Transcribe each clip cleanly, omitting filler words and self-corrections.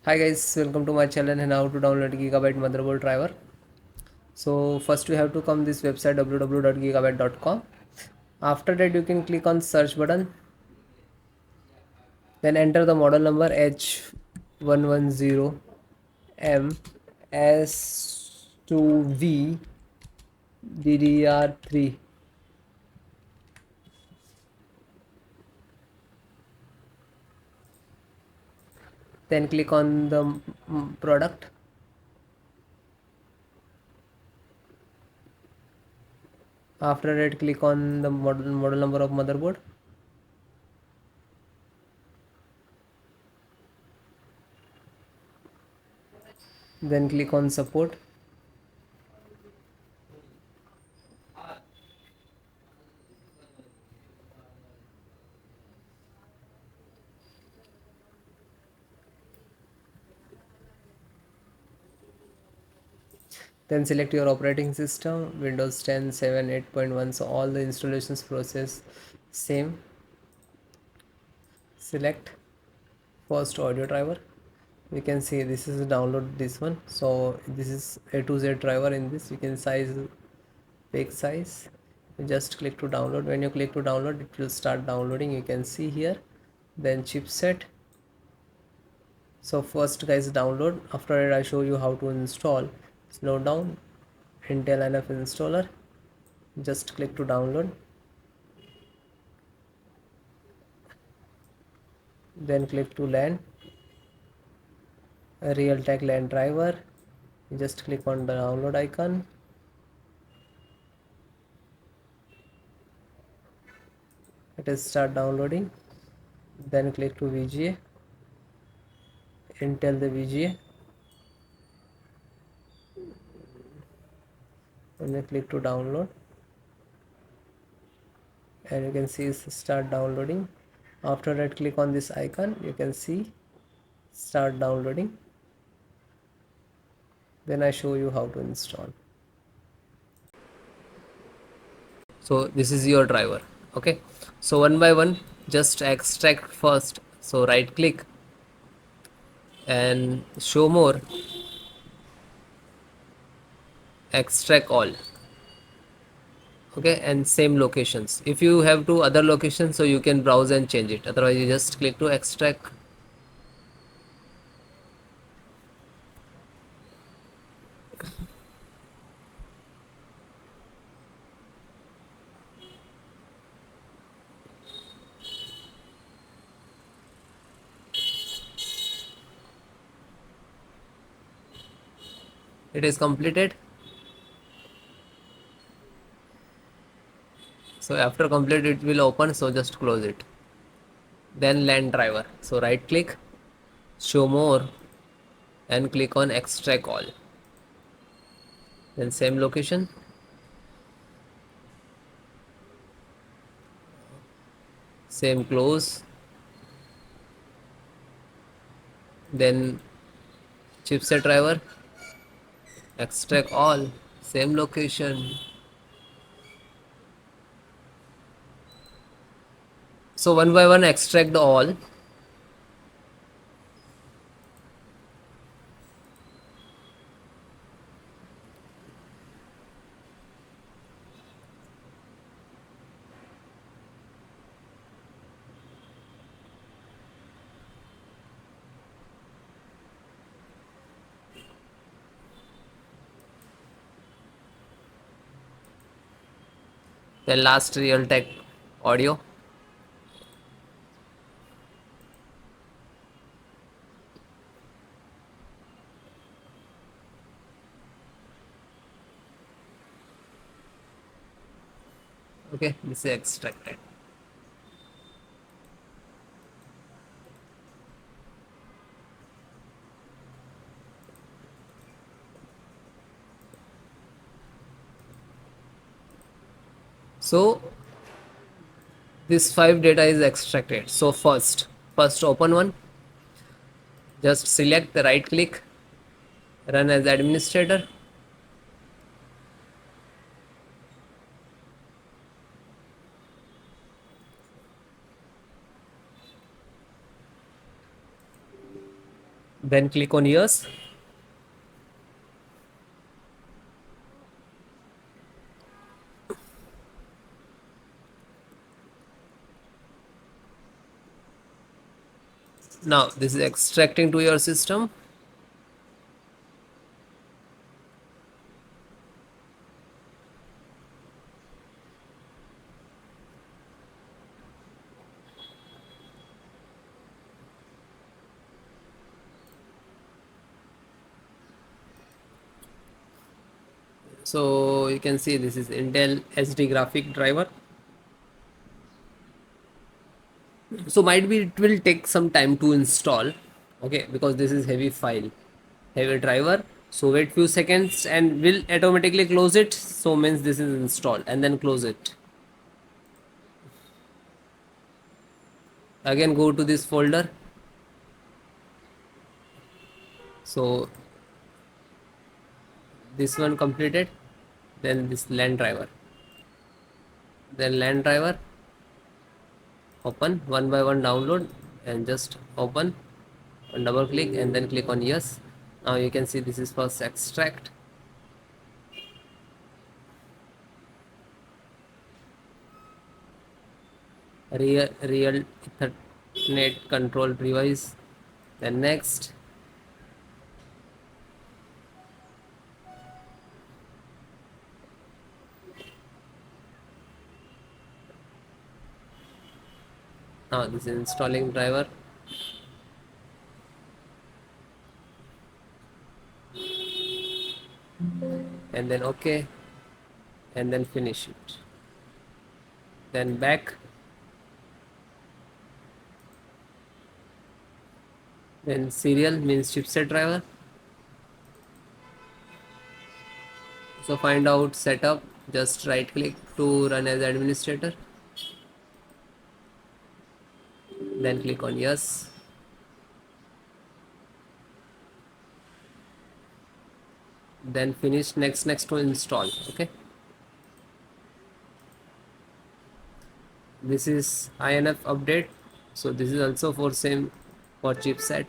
Hi guys, welcome to my channel and how to download Gigabyte motherboard driver. So first we have to come this website www.gigabyte.com. After that you can click on search button, then enter the model number H110M-S2V DDR3. Then click on the product. After that click on the model number of motherboard. Then click on support. Then select your operating system, Windows 10, 7, 8.1. So all the installations process same. Select first audio driver. You can see this is download this one. So this is A to Z driver. In this you can size, big size. You just click to download. When you click to download, it will start downloading. You can see here. Then chipset. So first guys download. After that I show you how to install. Slow down. Intel NF installer. Just click to download. Then click to LAN, a Realtek LAN driver. You just click on the download icon. It is start downloading. Then click to VGA, Intel the VGA, and then click to download. And you can see it's start downloading. After that click on this icon. You can see start downloading. Then I show you how to install. So this is your driver. Okay, so one by one just extract first. So right click and show more, extract all. Okay, and same locations. If you have two other locations, so you can browse and change it, otherwise you just click to extract. It is completed. So after complete it will open, so just close it. Then LAN driver, so right click, show more, and click on extract all. Then same location, same close. Then chipset driver, extract all, same location. So one by one extract all. Then last Realtek audio. Okay, this is extracted. So this 5 data is extracted. So first open one, just select the right click, run as administrator. Then click on yes. Now this is extracting to your system. So you can see this is Intel SD graphic driver. So might be it will take some time to install, okay, because this is heavy file, heavy driver. So wait few seconds and will automatically close it. So means this is installed, and then close it. Again go to this folder. So this one completed. Then this LAN driver. Then LAN driver. Open one by one, download and just open and double click and then click on yes. Now you can see this is first extract. Real Ethernet control device. Then next. Now this is installing driver. And then okay, and then finish it. Then back. Then serial means chipset driver. So find out setup, just right click to run as administrator, then click on yes. Then finish next to install. Okay, this is INF update. So this is also for same for chipset.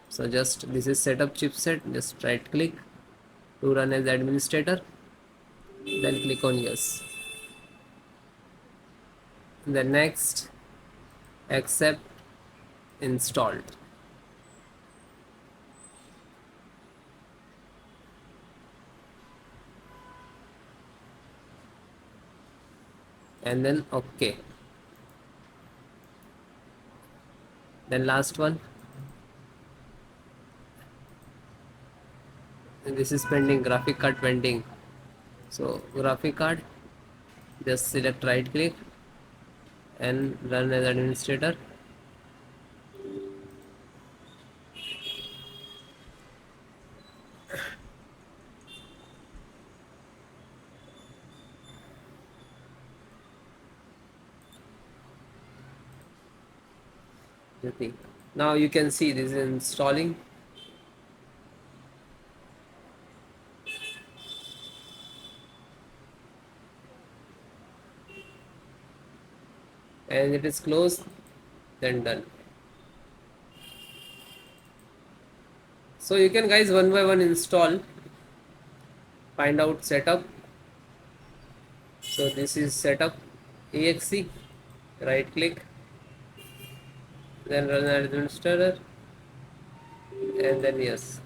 So just this is setup chipset, just right click to run as administrator, then click on yes. Then next, accept, installed. And then okay. Then last one, and this is pending, graphic card pending. So graphic card, just select right click and run as administrator. Now you can see this is installing. And it is closed, then done. So you can guys one by one install, find out setup. So this is setup exe, right click, then run as administrator, and then yes.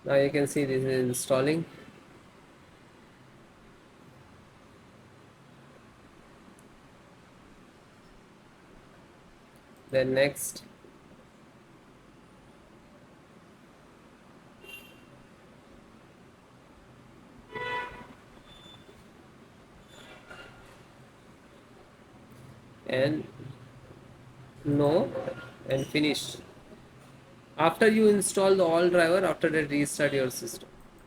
Now you can see this is installing. Then next, and no, and finish. After you install the all driver, after that restart your system.